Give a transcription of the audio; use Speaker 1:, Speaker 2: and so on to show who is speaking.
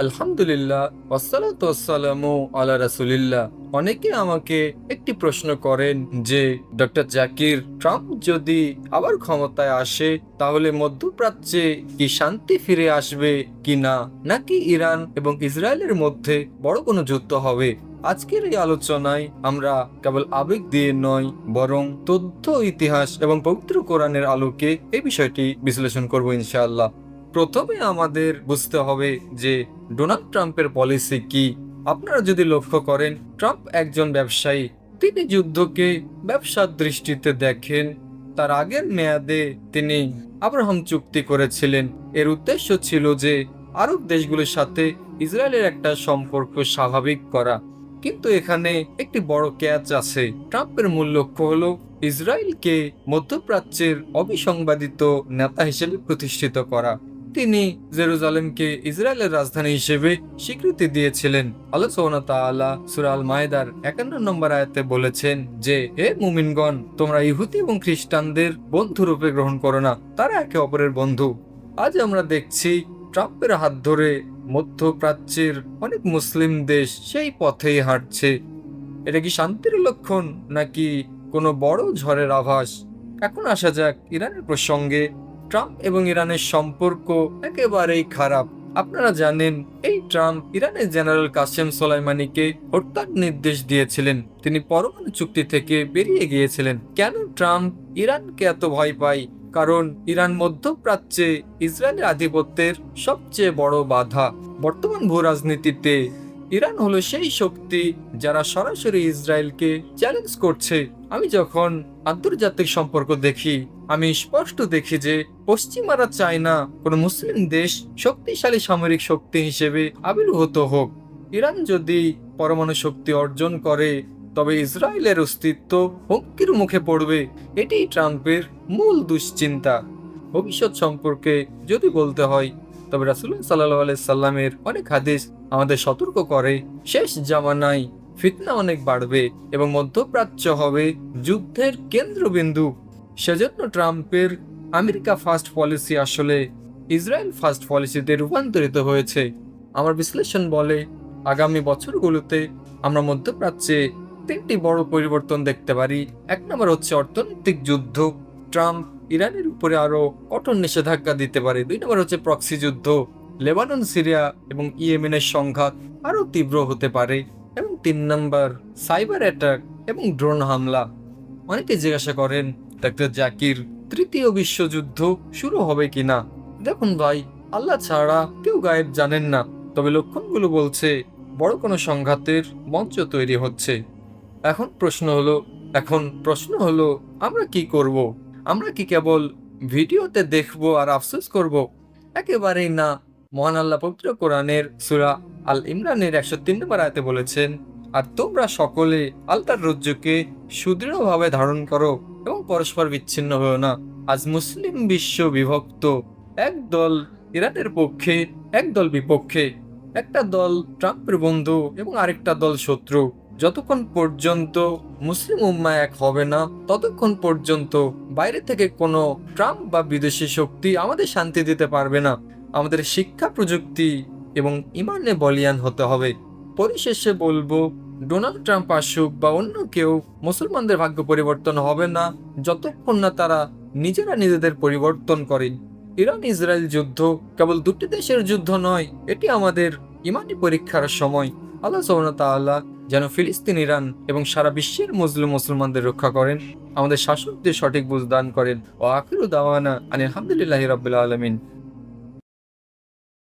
Speaker 1: আলহামদুলিল্লাহ, ওয়াসসালাতু ওয়াসসালামু আলা রাসূলিল্লাহ। অনেকে আমাকে একটি প্রশ্ন করেন যে ডক্টর জাকির, ট্রাম্প যদি আবার ক্ষমতায় আসে তাহলে মধ্যপ্রাচ্যে কি শান্তি ফিরে আসবে কিনা, নাকি ইরান এবং ইসরায়েলের মধ্যে বড় কোনো যুদ্ধ হবে? আজকের এই আলোচনায় আমরা কেবল আবেগ দিয়ে নয়, বরং তথ্য, ইতিহাস এবং পবিত্র কোরআনের আলোকে এই বিষয়টি বিশ্লেষণ করব ইনশাআল্লাহ। প্রথমে আমাদের বুঝতে হবে যে ডোনাল্ড ট্রাম্পের পলিসি কি। আপনারা যদি লক্ষ্য করেন, ট্রাম্প একজন ব্যবসায়ী। তিনি যুদ্ধকে ব্যবসার দৃষ্টিতে দেখেন। তার আগের মেয়াদে তিনি আব্রাহাম চুক্তি করেছিলেন। এর উদ্দেশ্য ছিল যে আরব দেশগুলোর সাথে ইসরায়েলের একটা সম্পর্ক স্বাভাবিক করা। কিন্তু এখানে একটি বড় ক্যাচ আছে। ট্রাম্পের মূল লক্ষ্য হলো ইসরায়েলকে মধ্যপ্রাচ্যের অবিসংবাদিত নেতা হিসেবে প্রতিষ্ঠিত করা। তিনি জেরুজালেমকে ইসরায়েলের রাজধানী হিসেবে স্বীকৃতি দিয়েছিলেন। আল্লাহ সুবহানাহু ওয়া তাআলা সূরা আল মায়েদার 51 নম্বর আয়াতে বলেছেন যে, হে মুমিনগণ, তোমরা ইহুদি এবং খ্রিস্টানদের বন্ধু রূপে গ্রহণ করো না, তারা একে অপরের বন্ধু। আজ আমরা দেখছি ট্রাম্পের হাত ধরে মধ্যপ্রাচ্যের অনেক মুসলিম দেশ সেই পথেই হাঁটছে। এটা কি শান্তির লক্ষণ, নাকি কোনো বড় ঝড়ের আভাস? এখন আসা যাক ইরানের প্রসঙ্গে। ট্রাম্প এবং ইরানের সম্পর্ক একেবারেই খারাপ। আপনারা জানেন, এই ট্রাম্প ইরানের জেনারেল কাসেম সোলাইমানিকে হত্যার নির্দেশ দিয়েছিলেন। তিনি পরমাণু চুক্তি থেকে বেরিয়ে গিয়েছিলেন। কেন ট্রাম্প ইরানকে এত ভয় পায়? কারণ ইরান মধ্যপ্রাচ্যে ইসরায়েলের আধিপত্যের সবচেয়ে বড় বাধা। বর্তমান ভূ রাজনীতিতে ইরান হলো সেই শক্তি যারা সরাসরি ইসরায়েলকে চ্যালেঞ্জ করছে। আমি যখন আন্তর্জাতিক সম্পর্ক দেখি, আমি স্পষ্ট দেখি যে পশ্চিমারা চায় না কোনো মুসলিম দেশ শক্তিশালী সামরিক শক্তি হিসেবে আবির্ভূত হোক। ইরান যদি পরমাণু শক্তি অর্জন করে তবে ইসরায়েলের অস্তিত্ব হুমকির মুখে পড়বে। এটাই ট্রাম্পের মূল দুশ্চিন্তা। ভবিষ্যৎ সম্পর্কে যদি বলতে হয়, তবে রাসূলুল্লাহ সাল্লাল্লাহু আলাইহি সাল্লামের অনেক হাদিস আমাদের সতর্ক করে, শেষ জামানায় ফিতনা অনেক বাড়বে এবং মধ্যপ্রাচ্য হবে যুদ্ধের কেন্দ্রবিন্দু। সেজন্য ট্রাম্পের আমেরিকা ফার্স্ট পলিসি আসলে ইসরায়েল ফার্স্ট পলিসিতে রূপান্তরিত হয়েছে। আমার বিশ্লেষণ বলে, আগামী বছরগুলোতে আমরা মধ্যপ্রাচ্যে তিনটি বড় পরিবর্তন দেখতে পারি। এক নম্বর হচ্ছে অর্থনৈতিক যুদ্ধ। ট্রাম্প ইরানের উপরে আরো কঠোর নিষেধাজ্ঞা দিতে পারে। দুই নম্বর হচ্ছে প্রক্সি যুদ্ধ। লেবানন, সিরিয়া এবং ইয়েমেনের সংঘাত আরো তীব্র হতে পারে। এবং তিন নম্বর, সাইবার অ্যাটাক এবং ড্রোন হামলা। অনেকে জিজ্ঞাসা করেন, ডক্টর জাকির, তৃতীয় বিশ্বযুদ্ধ শুরু হবে কিনা? দেখুন ভাই, আল্লাহ ছাড়া কেউ গায়েব জানেন না। তবে লক্ষণগুলো বলছে বড় কোনো সংঘাতের মঞ্চ তৈরি হচ্ছে। এখন প্রশ্ন হলো আমরা কি করব? আমরা কি কেবল ভিডিওতে দেখব আর আফসোস করব? একেবারেই না। মহান আল্লাহ পবিত্র কোরআনের সূরা আল ইমরানের 103 নম্বর আয়াতে বলেছেন, আর তোমরা সকলে আল্লাহর রজ্জুকে সুদৃঢ়ভাবে ধারণ করো এবং পরস্পর বিচ্ছিন্ন হও না। আজ মুসলিম বিশ্ব বিভক্ত। এক দল ইরানের পক্ষে, এক দল বিপক্ষে। একটা দল ট্রাম্পের বন্ধু এবং আরেকটা দল শত্রু। যতক্ষণ পর্যন্ত মুসলিম উম্মাহ এক হবে না, ততক্ষণ পর্যন্ত বাইরে থেকে কোনো ট্রাম্প বা বিদেশি শক্তি আমাদের শান্তি দিতে পারবে না। আমাদের শিক্ষা, প্রযুক্তি এবং ইমানে বলিয়ান হতে হবে। পরিশেষে বলবো, ডোনাল্ড ট্রাম্প আসুক বা অন্য কেউ, মুসলমানদের ভাগ্য পরিবর্তন হবে না যতক্ষণ না তারা নিজেরা নিজেদের পরিবর্তন করেন। ইরান ইসরায়েল যুদ্ধ কেবল দুটি দেশের যুদ্ধ নয়, এটি আমাদের ইমানি পরীক্ষার সময়। আল্লাহ সুবহানাহু ওয়া তাআলা যেন ফিলিস্তিন, ইরান এবং সারা বিশ্বের মুসলমানদের রক্ষা করেন, আমাদের শাসকদের সঠিক বুঝ দান করেন। ও আখিরু দাওয়ানা আনিল হামদুলিল্লাহি রাব্বিল আলামিন।